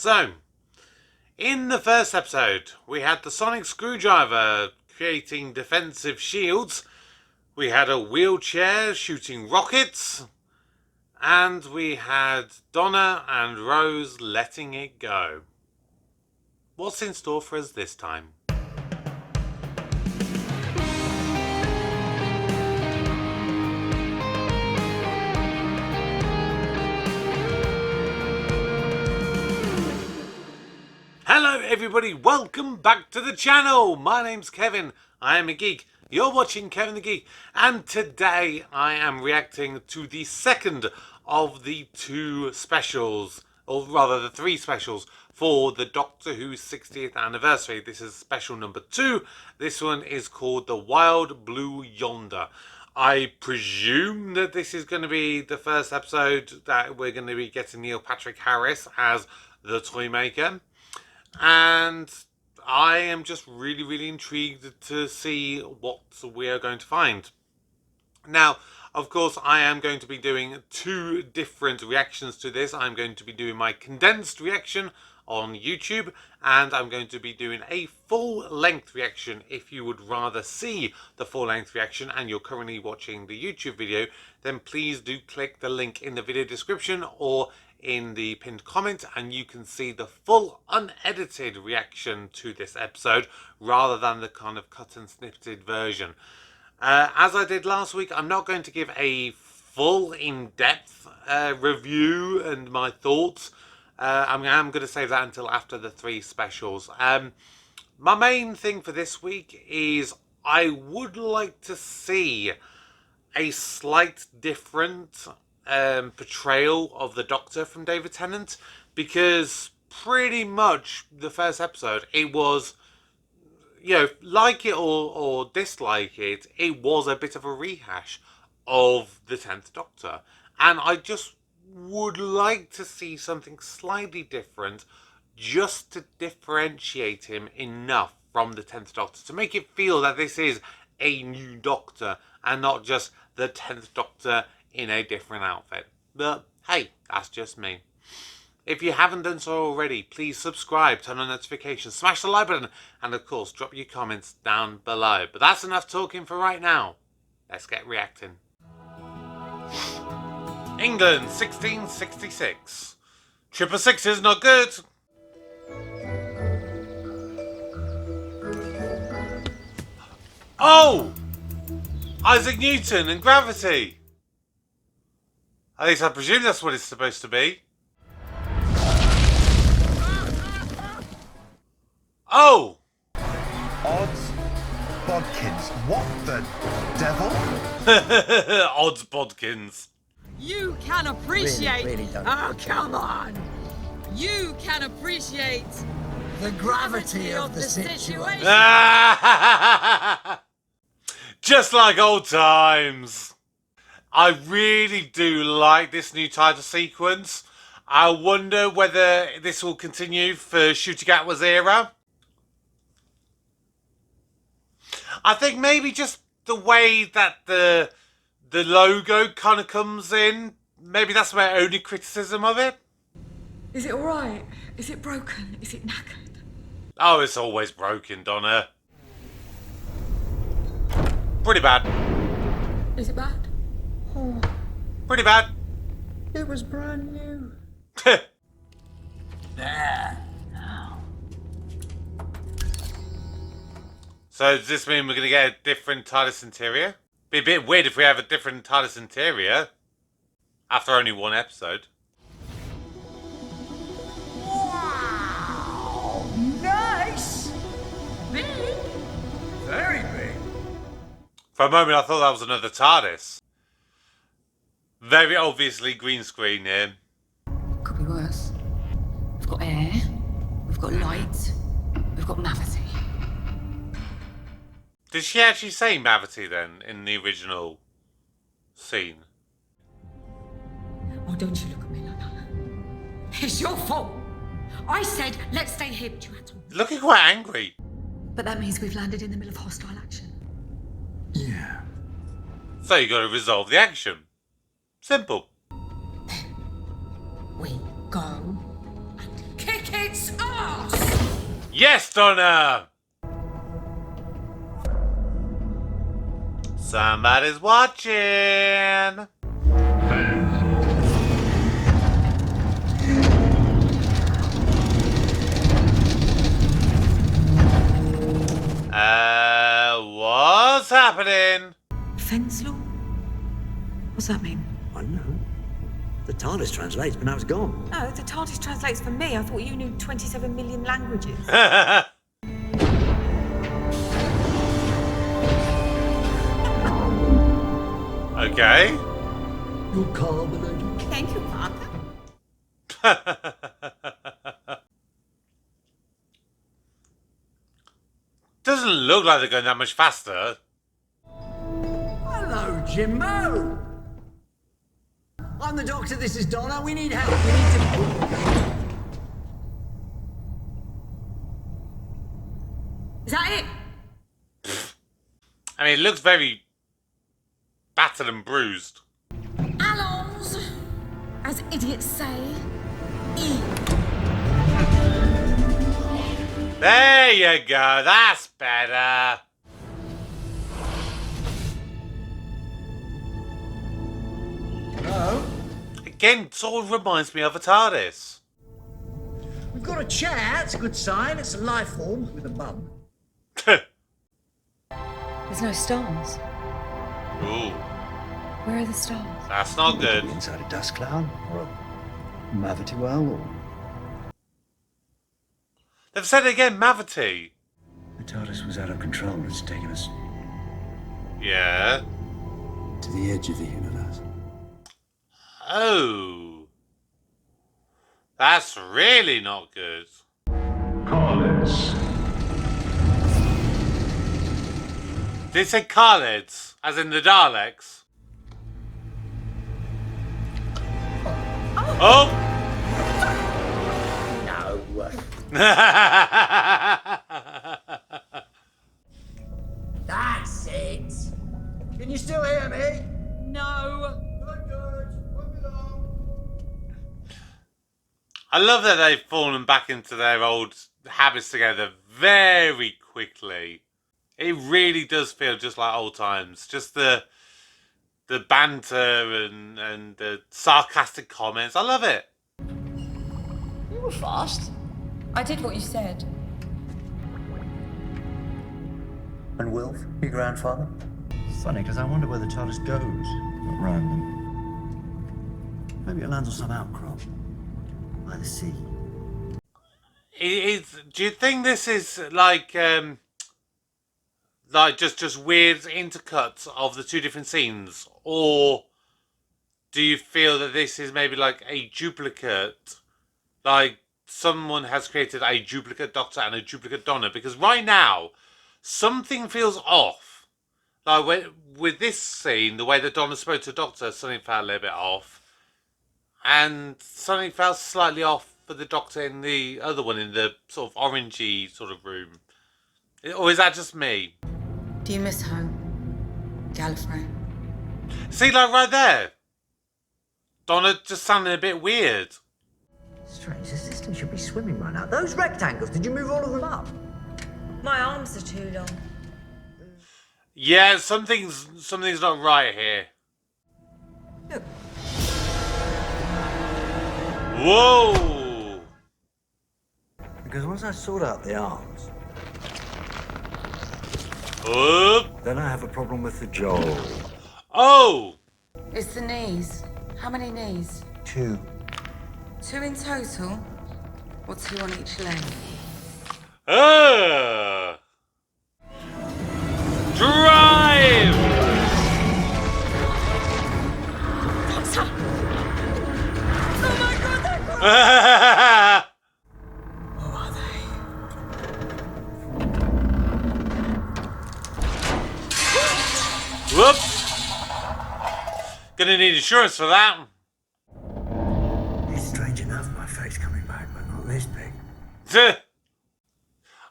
So, in the first episode, we had the sonic screwdriver creating defensive shields. We had a wheelchair shooting rockets. And we had Donna and Rose letting it go. What's in store for us this time? Hello everybody, welcome back to the channel. My name's Kevin, I am a geek. You're watching Kevin the Geek, and today I am reacting to the second of the two specials, or rather the three specials for the Doctor Who 60th anniversary. This is special number 2. This one is called The Wild Blue Yonder. I presume that this is going to be the first episode that we're going to be getting Neil Patrick Harris as the Toymaker. And I am just really intrigued to see what we are going to find. Now, of course, I am going to be doing two different reactions to this. I'm going to be doing my condensed reaction on YouTube, and I'm going to be doing a full-length reaction. If you would rather see the full-length reaction and you're currently watching the YouTube video, then please do click the link in the video description or in the pinned comment, and you can see the full unedited reaction to this episode rather than the kind of cut and snitted version. As I did last week, I'm not going to give a full in-depth review and my thoughts. I'm going to save that until after the three specials. My main thing for this week is I would like to see a slight different portrayal of the Doctor from David Tennant, because pretty much the first episode, it was, you know, like it or dislike it, it was a bit of a rehash of the 10th Doctor, and I just would like to see something slightly different just to differentiate him enough from the 10th Doctor to make it feel that this is a new Doctor and not just the 10th Doctor in a different outfit. But hey, that's just me. If you haven't done so already, please subscribe, turn on notifications, smash the like button, and of course drop your comments down below. But that's enough talking for right now. Let's get reacting. England, 1666. 666 is not good. Oh! Isaac Newton and gravity. At least I presume that's what it's supposed to be. Oh! Odds bodkins. What the devil? Odds bodkins. You can appreciate... Really don't. Oh, come on! You can appreciate... The gravity of the situation. Just like old times. I really do like this new title sequence. I wonder whether this will continue for Ncuti Gatwa's era. I think maybe just the way that the logo kind of comes in, maybe that's my only criticism of it. Is it alright? Is it broken? Is it knackered? Oh, it's always broken, Donna. Pretty bad. Is it bad? Oh, Pretty bad. it was brand new. So does this mean we're going to get a different TARDIS interior? Be a bit weird if we have a different TARDIS interior after only one episode. Wow, nice. Big? Very big. For a moment I thought that was another TARDIS. Very obviously green screen here. Could be worse. We've got air, we've got light, we've got gravity. Did she actually say Mavity then in the original scene? Oh, don't you look at me like that. It's your fault. I said, let's stay here, but you had to. Looking quite angry. But that means we've landed in the middle of hostile action. Yeah. So you got to resolve the action. Simple. We go and kick it its arse! Yes, Donna! Somebody's watching! What's happening? Fenslaw? What's that mean? I don't know. The TARDIS translates, but now it's gone. No, the TARDIS translates for me. I thought you knew 27 million languages. Okay. You're carbonated. Thank you, Parker. Doesn't look like they're going that much faster. Hello, Jimbo. I'm the doctor. This is Donna. We need help. We need to. Is that it? I mean, it looks very battered and bruised. Allons, as idiots say, E. There you go, that's better. Hello? Again, sort of reminds me of a TARDIS. We've got a chair. It's a good sign. It's a life form with a bum. There's no stars. Ooh, Where are the stars? that's not good. Inside a dust cloud or a Mavity well or... They've said it again, Mavity. The TARDIS was out of control. It's taken us Yeah. to the edge of the universe. Oh. That's really not good. Carlos. Did it say Khaleds, as in the Daleks? Oh! No. That's it. Can you still hear me? No. Good, good. Move along. I love that they've fallen back into their old habits together very quickly. It really does feel just like old times. Just the banter and the sarcastic comments. I love it. You were fast. I did what you said. And Wilf, your grandfather? Funny, because I wonder where the TARDIS goes. Not random. Maybe it lands on some outcrop. By the sea. Do you think this is like just weird intercuts of the two different scenes, or do you feel that this is maybe like a duplicate, like someone has created a duplicate Doctor and a duplicate Donna? Because right now something feels off. Like with this scene, the way that Donna spoke to Doctor, something felt a little bit off, and something felt slightly off for the Doctor in the other one, in the sort of orangey sort of room. Or is that just me? Do you miss home, Gallifrey? See, like right there, Donna just sounded a bit weird. Strange, the system should be swimming right now. Those rectangles, did you move all of them up? My arms are too long. Yeah, something's not right here. Look. Whoa! Because once I sort out the arms, Oop. then I have a problem with the jaw. Oh! It's the knees. How many knees? 2. 2 in total? Or 2 on each leg? Drive! Oh my God, they're gone. Who are they? Whoops! Gonna need insurance for that. It's strange enough, my face coming back, but not this big.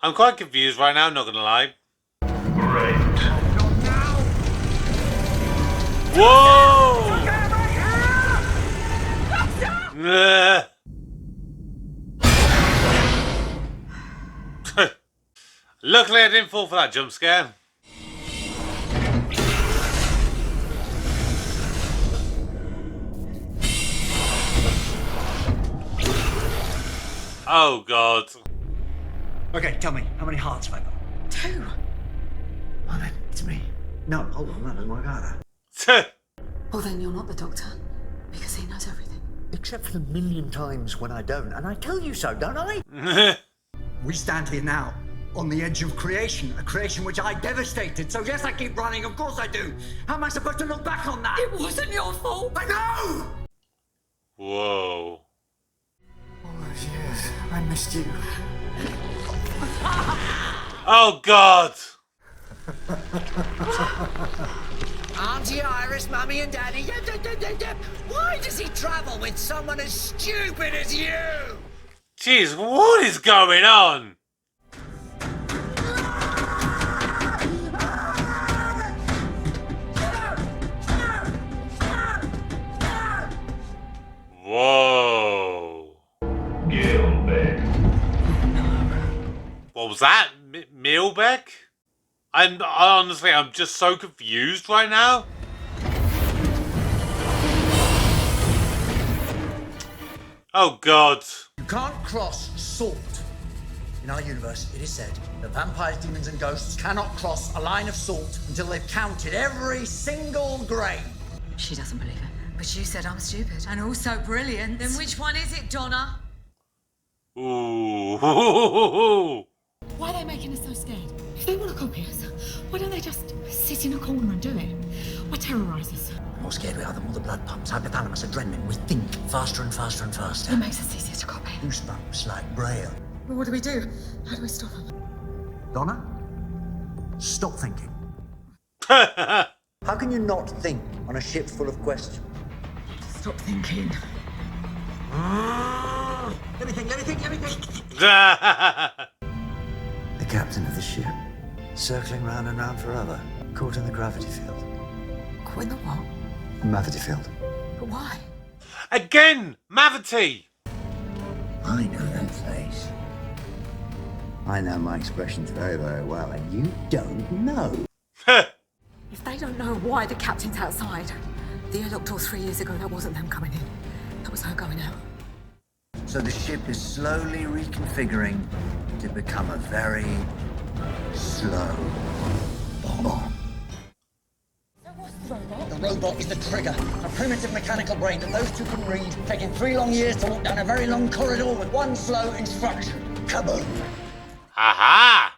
I'm quite confused right now, not gonna lie. Great. Whoa! Luckily I didn't fall for that jump scare. Oh God. Okay, tell me, how many hearts have I got? 2. Oh, then it's me. No, hold on, that doesn't work either. Well, then you're not the doctor, because he knows everything. Except for the million times when I don't, and I tell you so, don't I? We stand here now, on the edge of creation, a creation which I devastated. So yes, I keep running, of course I do. How am I supposed to look back on that? It wasn't your fault. I know! Whoa. All those years, I missed you. Oh God. Auntie Iris, Mummy and Daddy, why does he travel with someone as stupid as you? Jeez, what is going on? Whoa. Gilbeck. What was that? Mealbeck? I'm just so confused right now. Oh God. You can't cross salt. In our universe, it is said that vampires, demons, and ghosts cannot cross a line of salt until they've counted every single grain. She doesn't believe it. But you said I'm stupid and also brilliant. Then which one is it, Donna? Ooh. Why are they making us so scared? If they want to copy us, why don't they just sit in a corner and do it? Why terrorise us? The more scared we are, the more the blood pumps, hypothalamus, adrenaline. We think faster and faster and faster. It makes us easier to copy. Goosebumps like Braille. But what do we do? How do we stop them? Donna, stop thinking. How How can you not think on a ship full of questions? Stop thinking. Let me think. The captain of the ship, circling round and round forever, caught in the gravity field. Caught in the what? Gravity field. But why? Again, Mavity. I know that place. I know my expressions very, very well, and you don't know. If they don't know why the captain's outside, the air locked door 3 years ago, that wasn't them coming in. That was her going out. So the ship is slowly reconfiguring to become a very slow bomb. The robot is the trigger, a primitive mechanical brain that those two can read, taking 3 long years to walk down a very long corridor with one slow instruction. Kaboom! Aha!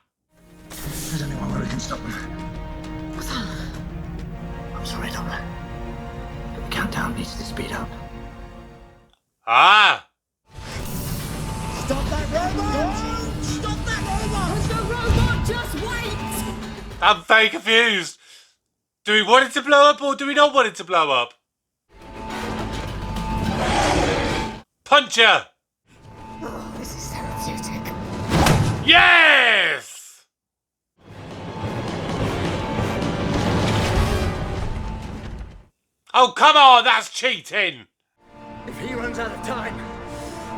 There's only one way we can stop them. What's that? I'm sorry, Donna. But the countdown needs to speed up. Ah! Stop that robot! Stop that robot! The robot, just wait! I'm very confused. Do we want it to blow up or do we not want it to blow up? Puncher! Oh, this is therapeutic. Yes! Oh, come on, that's cheating. If he runs out of time,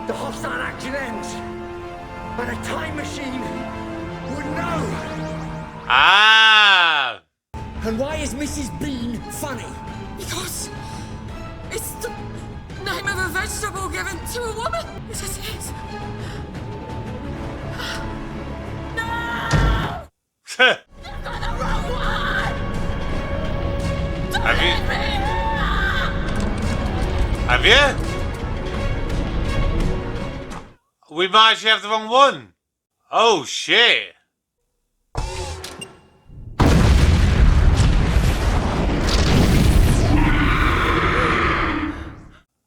the hostile action ends. But a time machine would know. Ah! And why is Mrs. Bean funny? Because it's the name of a vegetable given to a woman. Yes, it is. Have you? We might actually have the wrong one. Oh shit.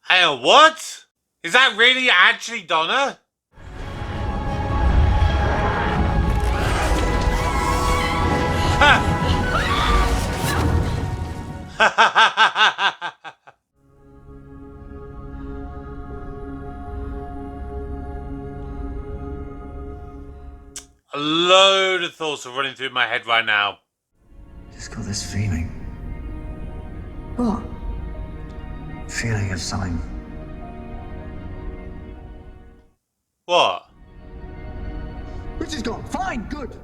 Hang on, what? Is that really actually Donna? A load of thoughts are running through my head right now. Just got this feeling. What? Feeling of something. What? Which is gone. Fine, good.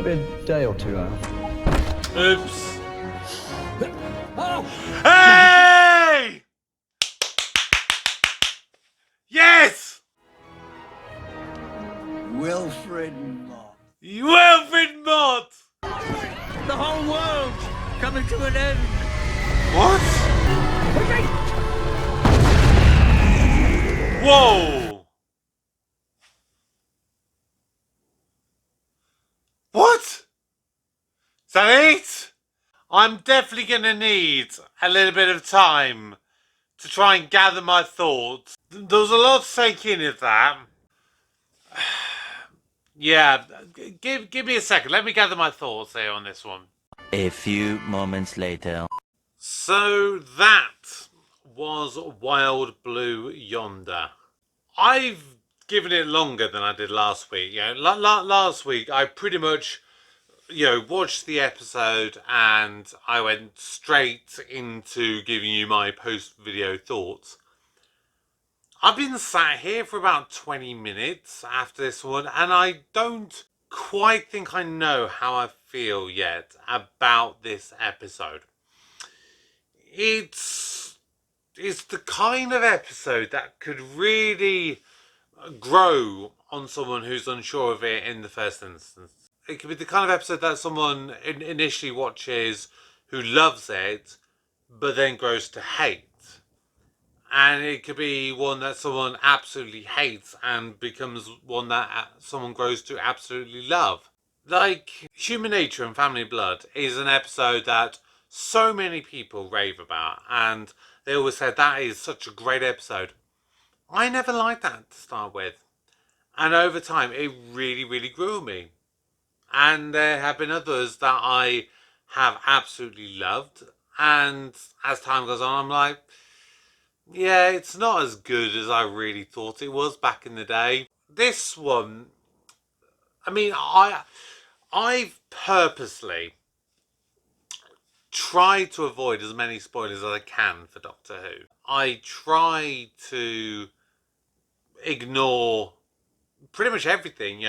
be a day or two out. Oops. Hey! Yes! Wilfred Mott. Wilfred Mott! The whole world coming to an end. What? Whoa! What? Is that it? I'm definitely gonna need a little bit of time to try and gather my thoughts. There was a lot to take in of that. Yeah, give me a second. Let me gather my thoughts here on this one. A few moments later. So that was Wild Blue Yonder. I've given it longer than I did last week. You know, last week I pretty much, watched the episode and I went straight into giving you my post-video thoughts. I've been sat here for about 20 minutes after this one and I don't quite think I know how I feel yet about this episode. It's the kind of episode that could really grow on someone who's unsure of it in the first instance. It could be the kind of episode that someone initially watches who loves it, but then grows to hate. And it could be one that someone absolutely hates and becomes one that someone grows to absolutely love. Like Human Nature and Family Blood is an episode that so many people rave about, and they always said that is such a great episode. I never liked that to start with, and over time it really, really grew on me. And there have been others that I have absolutely loved, and as time goes on, I'm like, yeah, it's not as good as I really thought it was back in the day. This one, I mean, I've purposely try to avoid as many spoilers as I can for Doctor Who. I try to ignore pretty much everything.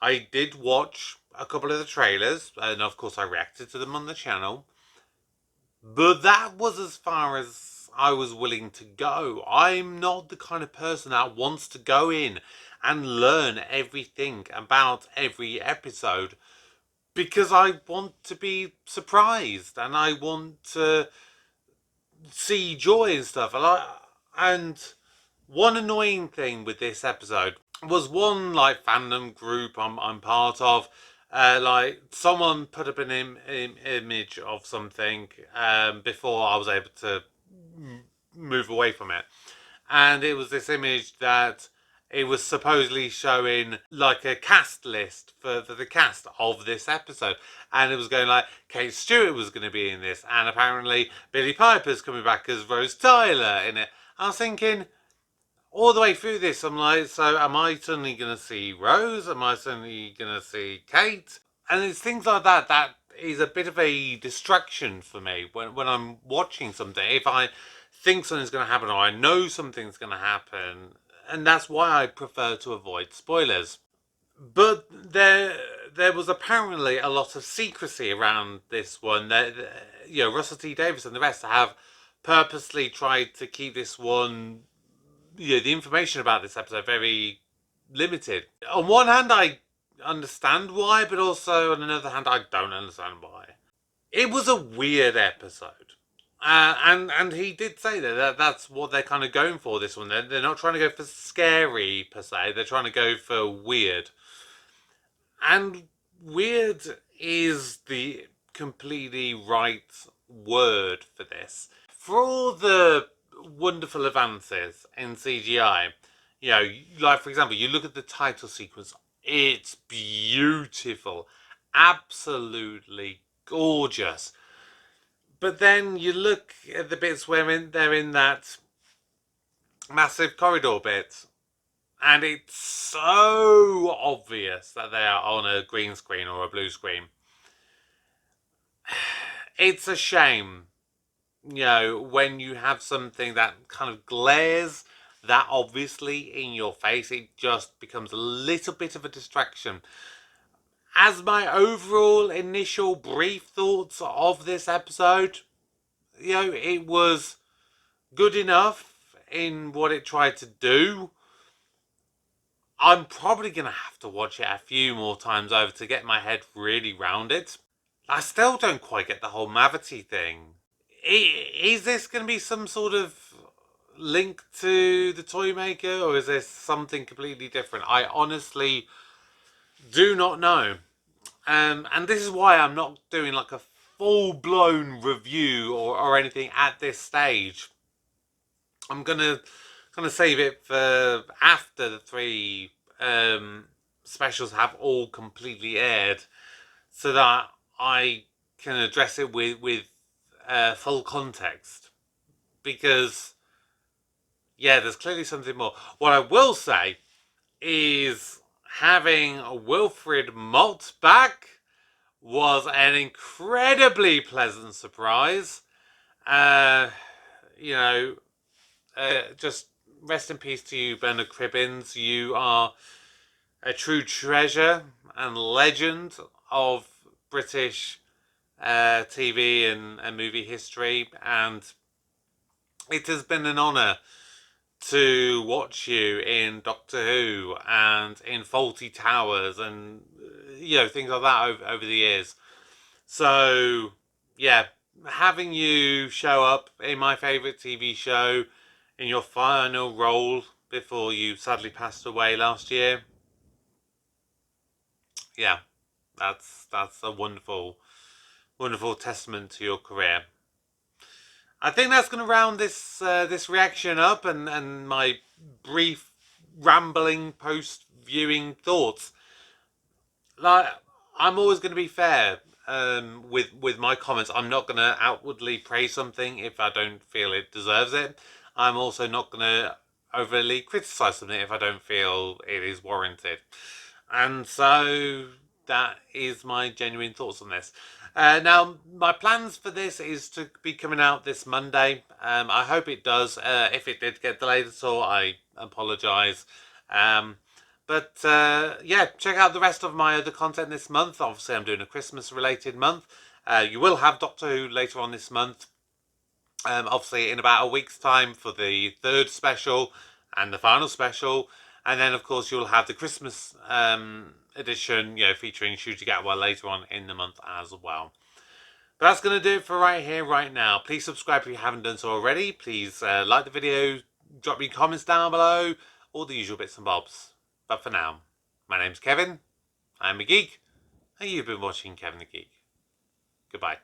I did watch a couple of the trailers, and of course I reacted to them on the channel. But that was as far as I was willing to go. I'm not the kind of person that wants to go in and learn everything about every episode, because I want to be surprised and I want to see joy and stuff. And one annoying thing with this episode was one fandom group I'm part of. Someone put up an image of something before I was able to move away from it, and it was this image that it was supposedly showing like a cast list for the cast of this episode, and it was going like Kate Stewart was going to be in this, and apparently Billie Piper's coming back as Rose Tyler in it. I was thinking all the way through this, I'm like, so am I suddenly going to see Rose? Am I suddenly going to see Kate? And it's things like that that is a bit of a distraction for me when I'm watching something. If I think something's going to happen or I know something's going to happen, and that's why I prefer to avoid spoilers. But there was apparently a lot of secrecy around this one. Russell T Davies and the rest have purposely tried to keep this one, the information about this episode very limited. On one hand, I understand why, but also on another hand, I don't understand why. It was a weird episode. And he did say that's what they're kind of going for this one. They're not trying to go for scary per se. They're trying to go for weird. And weird is the completely right word for this. For all the wonderful advances in CGI, for example, you look at the title sequence. It's beautiful. Absolutely gorgeous. But then you look at the bits where they're in that massive corridor bit, and it's so obvious that they are on a green screen or a blue screen. It's a shame, when you have something that kind of glares that obviously in your face, it just becomes a little bit of a distraction. as my overall initial brief thoughts of this episode, you know, it was good enough in what it tried to do. I'm probably going to have to watch it a few more times over to get my head really round it. I still don't quite get the whole Mavity thing. Is this going to be some sort of link to the toy maker, or is this something completely different? I honestly do not know. And this is why I'm not doing like a full-blown review or anything at this stage. I'm gonna save it for after the three specials have all completely aired, so that I can address it with full context. Because yeah, there's clearly something more. What I will say is having Wilfred Mott back was an incredibly pleasant surprise. You know, just rest in peace to you, Bernard Cribbins. You are a true treasure and legend of British TV and movie history, and it has been an honour to watch you in Doctor Who and in Fawlty Towers and you know, things like that over the years. So yeah, having you show up in my favourite TV show in your final role before you sadly passed away last year, yeah, that's a wonderful testament to your career. I think that's going to round this this reaction up and my brief rambling post viewing thoughts. Like, I'm always going to be fair with my comments. I'm not going to outwardly praise something if I don't feel it deserves it. I'm also not going to overly criticise something if I don't feel it is warranted. And so that is my genuine thoughts on this. Now, my plans for this is to be coming out this Monday. I hope it does. If it did get delayed at all, I apologise. But yeah, check out the rest of my other content this month. Obviously, I'm doing a Christmas-related month. You will have Doctor Who later on this month. Obviously, in about a week's time for the third special and the final special. And then, of course, you'll have the Christmas edition, you know, featuring Ncuti Gatwa later on in the month as well. But that's going to do it for right here, right now. Please subscribe if you haven't done so already. Please like the video, drop me comments down below, all the usual bits and bobs. But for now, my name's Kevin, I'm a geek, and you've been watching Kevin the Geek. Goodbye.